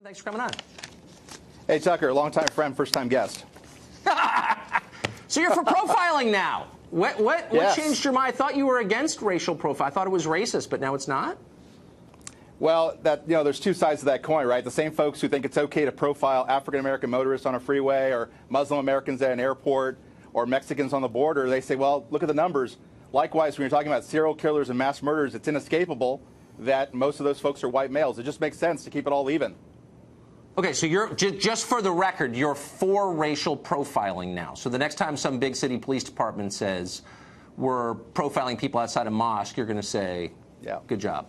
Thanks for coming on. Hey, Tucker, longtime friend, first-time guest. So you're for profiling now. What Yes. changed your mind? I thought you were against racial profile. I thought it was racist, but now it's not? Well, there's two sides of that coin, right? The same folks who think it's okay to profile African-American motorists on a freeway or Muslim Americans at an airport or Mexicans on the border, they say, well, look at the numbers. Likewise, when you're talking about serial killers and mass murders, it's inescapable that most of those folks are white males. It just makes sense to keep it all even. Okay, so you're just for the record, you're for racial profiling now. So the next time some big city police department says we're profiling people outside a mosque, you're going to say, yeah, good job.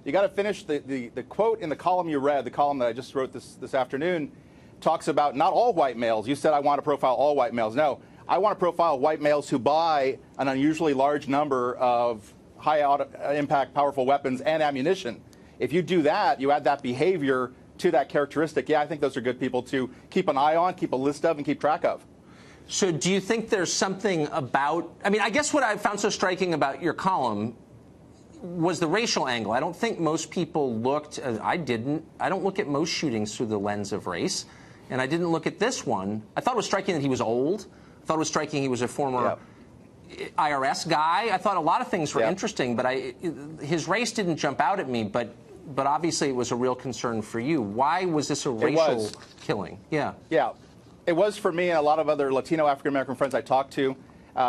You got to finish the quote in the column you read, the column that I just wrote this afternoon, talks about not all white males. You said I want to profile all white males. No, I want to profile white males who buy an unusually large number of high-impact, powerful weapons and ammunition. If you do that, you add that behavior to that characteristic, yeah, I think those are good people to keep an eye on, keep a list of, and keep track of. So do you think there's something about, I mean, I guess what I found so striking about your column was the racial angle. I don't think most people looked, I don't look at most shootings through the lens of race, and I didn't look at this one. I thought it was striking that he was old. I thought it was striking he was a former IRS guy. I thought a lot of things were interesting, but his race didn't jump out at me, but obviously it was a real concern for you. Why was this a racial killing? Yeah. Yeah. It was for me and a lot of other Latino African-American friends I talked to.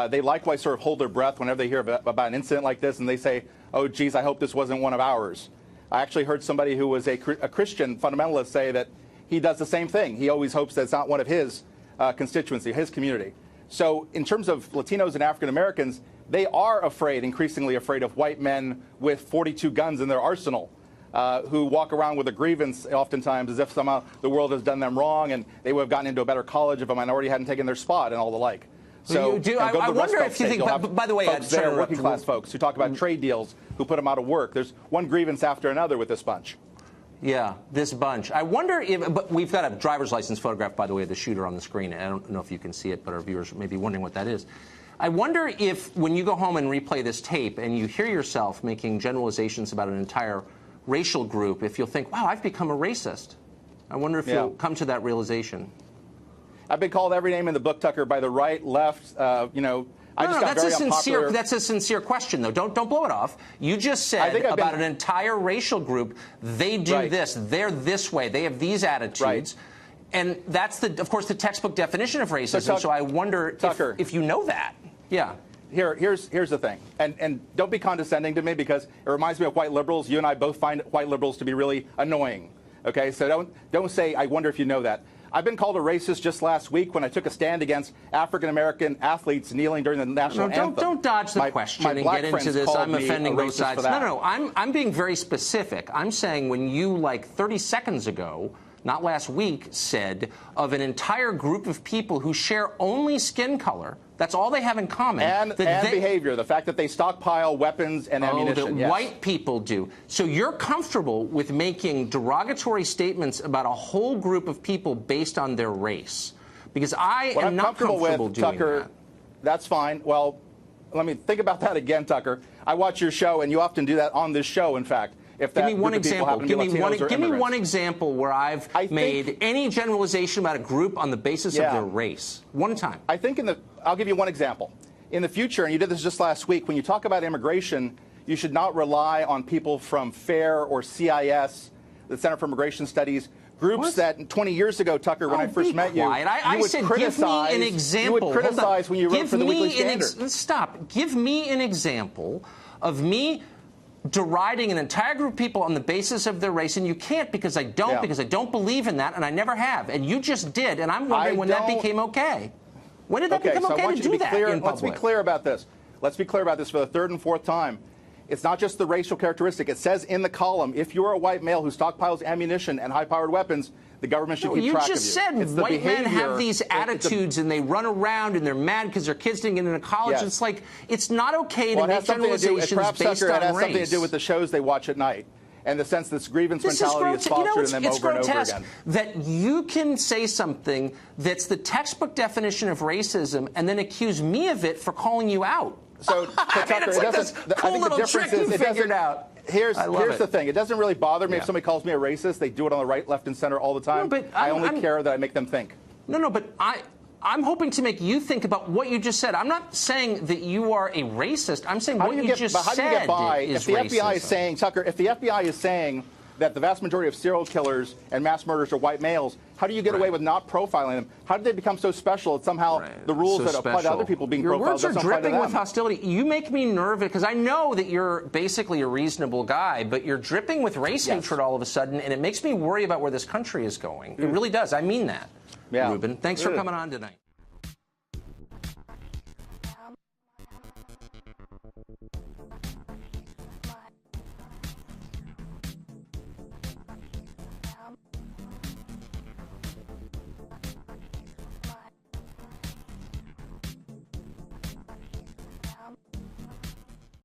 They likewise sort of hold their breath whenever they hear about an incident like this, and they say, oh, geez, I hope this wasn't one of ours. I actually heard somebody who was a Christian fundamentalist say that he does the same thing. He always hopes that it's not one of his constituency, his community. So in terms of Latinos and African-Americans, they are increasingly afraid of white men with 42 guns in their arsenal. Who walk around with a grievance oftentimes as if somehow the world has done them wrong and they would have gotten into a better college if a minority hadn't taken their spot and all the like. So I wonder if you think, by the way, folks there, working class folks who talk about trade deals, who put them out of work. There's one grievance after another with this bunch. Yeah, this bunch. I wonder if, but we've got a driver's license photograph, by the way, of the shooter on the screen. I don't know if you can see it, but our viewers may be wondering what that is. I wonder if when you go home and replay this tape and you hear yourself making generalizations about an entire racial group, if you'll think, wow, I've become a racist. I wonder if you'll come to that realization. I've been called every name in the book, Tucker, by the right, left, That's a sincere question, though. Don't blow it off. You just said about an entire racial group, they do this, they're this way, they have these attitudes. And that's, of course, the textbook definition of racism. So I wonder if you know that. Yeah. Here's the thing, and don't be condescending to me because it reminds me of white liberals. You and I both find white liberals to be really annoying. Okay, so don't say I wonder if you know that. I've been called a racist just last week when I took a stand against African-American athletes kneeling during the national anthem. Don't dodge the question and get into this. I'm offending both sides. No. I'm being very specific. I'm saying when you, like 30 seconds ago, not last week, said of an entire group of people who share only skin color, that's all they have in common. And behavior, the fact that they stockpile weapons and ammunition. That white people do. So you're comfortable with making derogatory statements about a whole group of people based on their race? Because I am not comfortable doing Tucker, that. That's fine. Well, let me think about that again, Tucker. I watch your show, and you often do that on this show, in fact. Give me one example. Give me one example where I've made any generalization about a group on the basis of their race. One time. I think I'll give you one example. In the future, and you did this just last week, when you talk about immigration, you should not rely on people from FAIR or CIS, the Center for Immigration Studies, groups that 20 years ago, Tucker, when I first met you, I said, give me an example. You would criticize when you wrote for the Weekly Standard. Stop. Give me an example of me deriding an entire group of people on the basis of their race, and you can't because I don't believe in that, and I never have. And you just did, and I'm wondering when that became okay. When did that become okay to do that in public? Let's be clear about this. Let's be clear about this for the third and fourth time. It's not just the racial characteristic. It says in the column, if you're a white male who stockpiles ammunition and high-powered weapons, the government should keep track of you. You just said white men have these attitudes and they run around and they're mad because their kids didn't get into college. It's like, it's not okay to make generalizations based on race. It has something to do with the shows they watch at night and the sense this grievance mentality is fostered in them over and over again. That you can say something that's the textbook definition of racism and then accuse me of it for calling you out. So Tucker, I think the difference is Here's it. the thing. It doesn't really bother me Yeah. if somebody calls me a racist. They do it on the right, left, and center all the time. No, but I only care that I make them think. No, but I'm hoping to make you think about what you just said. I'm not saying that you are a racist. I'm saying what you just how do you said get by is if the FBI is racism. saying, Tucker, if the FBI is saying that the vast majority of serial killers and mass murderers are white males, how do you get away with not profiling them? How did they become so special that somehow the rules So that apply to special. other people being Your profiled words are doesn't apply to dripping them? with hostility. You make me nervous because I know that you're basically a reasonable guy, but you're dripping with race hatred all of a sudden, and it makes me worry about where this country is going. It really does. I mean that. Yeah. Ruben, thanks for coming on tonight.